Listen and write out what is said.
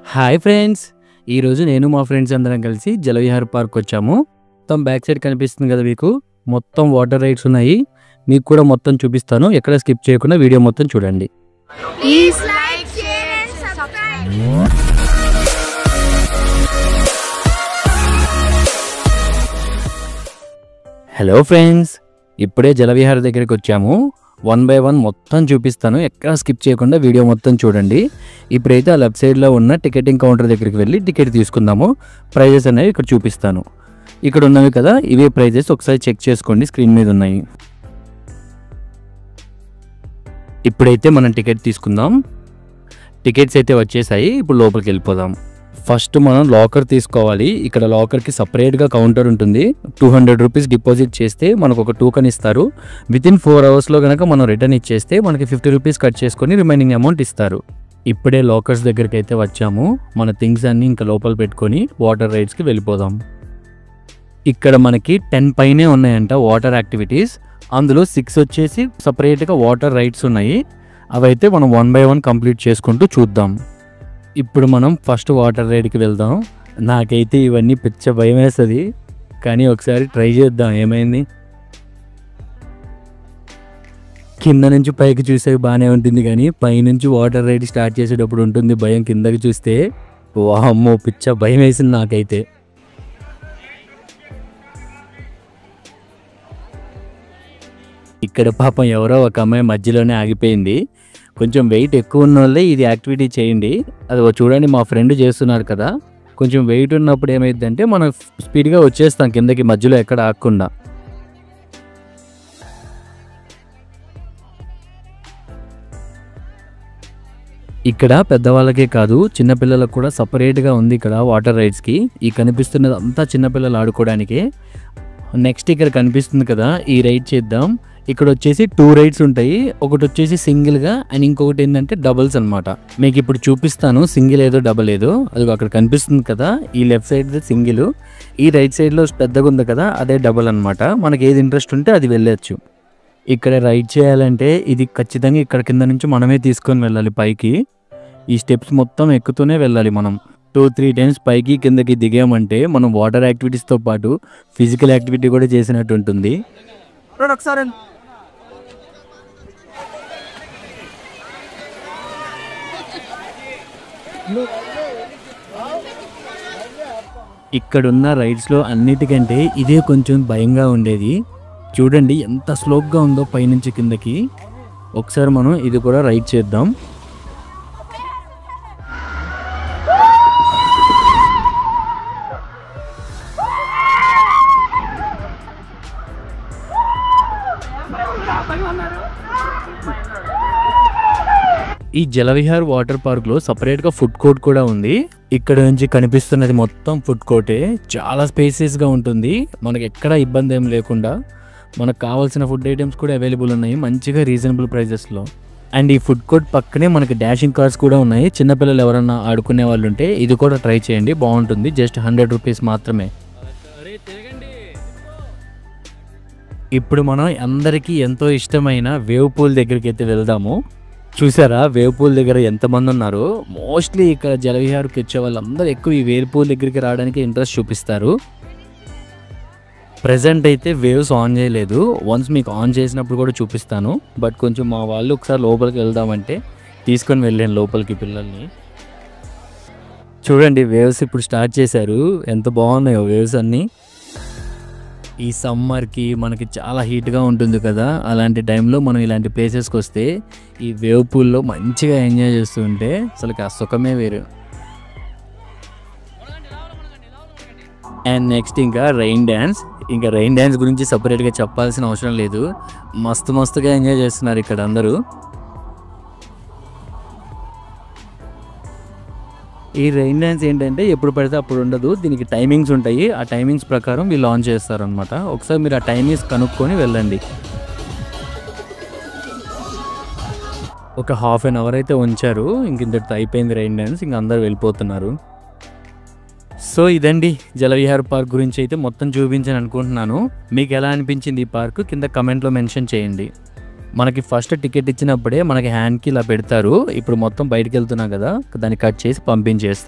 Hi friends! ఈరోజు నేను మా ఫ్రెండ్స్ అందరం కలిసి జలవిహార్ పార్క్ వచ్చాము. మొత్తం బ్యాక్ సైడ్ కనిపిస్తుంది కదా మీకు, మొత్తం వాటర్ రైడ్స్ ఉన్నాయి. మీకు కూడా మొత్తం చూపిస్తాను, ఎక్కడ స్కిప్ చేయకుండా వీడియో మొత్తం చూడండి. Please like, share and subscribe. Hello friends, ఇప్పుడే జలవిహార్ దగ్గరికి వచ్చాము. 1 by 1 మొత్తం చూపిస్తాను, ఎక్కడ స్కిప్ చేయకుండా వీడియో మొత్తం చూడండి. ఇప్పుడైతే ఆ లెఫ్ట్ సైడ్లో ఉన్న టికెటింగ్ కౌంటర్ దగ్గరికి వెళ్ళి టికెట్ తీసుకుందాము. ప్రైజెస్ అనేవి ఇక్కడ చూపిస్తాను. ఇక్కడ ఉన్నవి కదా, ఇవే ప్రైజెస్, ఒకసారి చెక్ చేసుకోండి, స్క్రీన్ మీద ఉన్నాయి. ఇప్పుడైతే మనం టికెట్ తీసుకుందాం. టికెట్స్ అయితే వచ్చేసాయి. ఇప్పుడు లోపలికి వెళ్ళిపోదాం. ఫస్ట్ మనం లాకర్ తీసుకోవాలి. ఇక్కడ లాకర్కి సపరేట్గా కౌంటర్ ఉంటుంది. 200 రూపీస్ డిపాజిట్ చేస్తే మనకు ఒక టోకెన్ ఇస్తారు. వితిన్ 4 అవర్స్లో కనుక మనం రిటర్న్ ఇచ్చేస్తే మనకి 50 రూపీస్ కట్ చేసుకొని రిమైనింగ్ అమౌంట్ ఇస్తారు. ఇప్పుడే లాకర్స్ దగ్గరికి అయితే వచ్చాము. మన థింగ్స్ అన్నీ ఇంకా లోపల పెట్టుకొని వాటర్ రైడ్స్కి వెళ్ళిపోదాం. ఇక్కడ మనకి 10 పైనే ఉన్నాయంట వాటర్ యాక్టివిటీస్. అందులో 6 వచ్చేసి సపరేట్గా వాటర్ రైడ్స్ ఉన్నాయి. అవైతే మనం 1 by 1 కంప్లీట్ చేసుకుంటూ చూద్దాం. ఇప్పుడు మనం ఫస్ట్ వాటర్ రైడ్కి వెళ్దాం. నాకైతే ఇవన్నీ పిచ్చ భయం వేస్తుంది, కానీ ఒకసారి ట్రై చేద్దాం. ఏమైంది, కింద నుంచి పైకి చూసే బాగానే ఉంటుంది, కానీ పైనుంచి వాటర్ రైడ్ స్టార్ట్ చేసేటప్పుడు ఉంటుంది భయం. కిందకి చూస్తే వామ్మో, పిచ్చ భయం వేసింది నాకైతే. ఇక్కడ పాపం ఎవరో ఒక అమ్మాయి మధ్యలోనే ఆగిపోయింది. కొంచెం వెయిట్ ఎక్కువ ఉన్న వాళ్ళే ఇది యాక్టివిటీ చేయండి. అది చూడండి, మా ఫ్రెండ్ చేస్తున్నారు కదా. కొంచెం వెయిట్ ఉన్నప్పుడు ఏమైందంటే మనం స్పీడ్గా వచ్చేస్తాం కిందకి, మధ్యలో ఎక్కడ ఆగకుండా. ఇక్కడ పెద్దవాళ్ళకే కాదు, చిన్నపిల్లలకు కూడా సపరేట్గా ఉంది ఇక్కడ వాటర్ రైడ్స్కి. ఈ కనిపిస్తున్నది అంతా చిన్నపిల్లలు ఆడుకోవడానికే. నెక్స్ట్ ఇక్కడ కనిపిస్తుంది కదా, ఈ రైడ్ చేద్దాం. ఇక్కడ వచ్చేసి 2 రైడ్స్ ఉంటాయి. ఒకటి వచ్చేసి సింగిల్గా అండ్ ఇంకొకటి ఏంటంటే డబుల్స్ అనమాట. మీకు ఇప్పుడు చూపిస్తాను సింగిల్ ఏదో డబుల్ ఏదో. అది అక్కడ కనిపిస్తుంది కదా, ఈ లెఫ్ట్ సైడ్ సింగిల్, ఈ రైట్ సైడ్లో పెద్దగా ఉంది కదా, అదే డబుల్ అనమాట. మనకి ఏది ఇంట్రెస్ట్ ఉంటే అది వెళ్ళొచ్చు. ఇక్కడ రైడ్ చేయాలంటే ఇది ఖచ్చితంగా ఇక్కడ కింద నుంచి మనమే తీసుకొని వెళ్ళాలి పైకి. ఈ స్టెప్స్ మొత్తం ఎక్కుతూనే వెళ్ళాలి మనం. 2-3 టైమ్స్ పైకి కిందకి దిగామంటే మనం వాటర్ యాక్టివిటీస్తో పాటు ఫిజికల్ యాక్టివిటీ కూడా చేసినట్టు ఉంటుంది. ఇక్కడున్న రైడ్స్లో అన్నిటికంటే ఇదే కొంచెం భయంగా ఉండేది. చూడండి ఎంత స్లోప్గా ఉందో పైనుంచి కిందకి. ఒకసారి మనం ఇది కూడా రైడ్ చేద్దాం. ఈ జలవిహార్ వాటర్ పార్క్లో సపరేట్గా ఫుడ్ కోర్ట్ కూడా ఉంది. ఇక్కడ నుంచి కనిపిస్తున్నది మొత్తం ఫుడ్ కోర్టే. చాలా స్పేసెస్గా ఉంటుంది, మనకి ఎక్కడ ఇబ్బంది ఏం లేకుండా. మనకు కావాల్సిన ఫుడ్ ఐటమ్స్ కూడా అవైలబుల్ ఉన్నాయి మంచిగా రీజనబుల్ ప్రైజెస్లో. అండ్ ఈ ఫుడ్ కోర్ట్ పక్కనే మనకి డాషింగ్ కార్స్ కూడా ఉన్నాయి. చిన్నపిల్లలు ఎవరన్నా ఆడుకునే వాళ్ళు ఉంటే ఇది కూడా ట్రై చేయండి, బాగుంటుంది. జస్ట్ 100 రూపీస్ మాత్రమే. ఇప్పుడు మనం అందరికీ ఎంతో ఇష్టమైన వేవ్ పూల్ దగ్గరికి అయితే వెళ్దాము. చూసారా వేవ్ పూల్ దగ్గర ఎంతమంది ఉన్నారు. మోస్ట్లీ ఇక్కడ జలవిహార్కి వచ్చే వాళ్ళందరూ ఎక్కువ ఈ వేవ్ పూల్ దగ్గరికి రావడానికి ఇంట్రెస్ట్ చూపిస్తారు. ప్రజెంట్ అయితే వేవ్స్ ఆన్ చేయలేదు, వన్స్ మీకు ఆన్ చేసినప్పుడు కూడా చూపిస్తాను. బట్ కొంచెం మా వాళ్ళు ఒకసారి లోపలికి వెళ్దామంటే తీసుకొని వెళ్ళాను లోపలికి పిల్లల్ని. చూడండి వేవ్స్ ఇప్పుడు స్టార్ట్ చేశారు, ఎంత బాగున్నాయో వేవ్స్ అన్నీ. ఈ సమ్మర్కి మనకి చాలా హీట్గా ఉంటుంది కదా, అలాంటి టైంలో మనం ఇలాంటి ప్లేసెస్కి వస్తే ఈ వేవ్ పూల్లో మంచిగా ఎంజాయ్ చేస్తూ ఉంటే అసలు ఆ సుఖమే వేరు. అండ్ నెక్స్ట్ ఇంకా రైన్ డ్యాన్స్. ఇంకా రైన్ డ్యాన్స్ గురించి సపరేట్గా చెప్పాల్సిన అవసరం లేదు, మస్తుగా ఎంజాయ్ చేస్తున్నారు ఇక్కడ అందరూ. ఈ రైన్ డ్యాన్స్ ఏంటంటే ఎప్పుడు పడితే అప్పుడు ఉండదు, దీనికి టైమింగ్స్ ఉంటాయి. ఆ టైమింగ్స్ ప్రకారం వీళ్ళు ఆన్ చేస్తారనమాట. ఒకసారి మీరు ఆ టైమింగ్స్ కనుక్కొని వెళ్ళండి. ఒక ½ an hour అయితే ఉంచారు, ఇంక ఇంతటితో అయిపోయింది రైన్ డ్యాన్స్. ఇంక అందరూ వెళ్ళిపోతున్నారు. సో ఇదండి జలవిహార్ పార్క్ గురించి అయితే మొత్తం చూపించాను అనుకుంటున్నాను. మీకు ఎలా అనిపించింది ఈ పార్క్ కింద కమెంట్లో మెన్షన్ చేయండి. మనకి ఫస్ట్ టికెట్ ఇచ్చినప్పుడే మనకి హ్యాండ్కి ఇలా పెడతారు. ఇప్పుడు మొత్తం బయటికి వెళ్తున్నాం కదా, దాన్ని కట్ చేసి పంపించేస్తారు.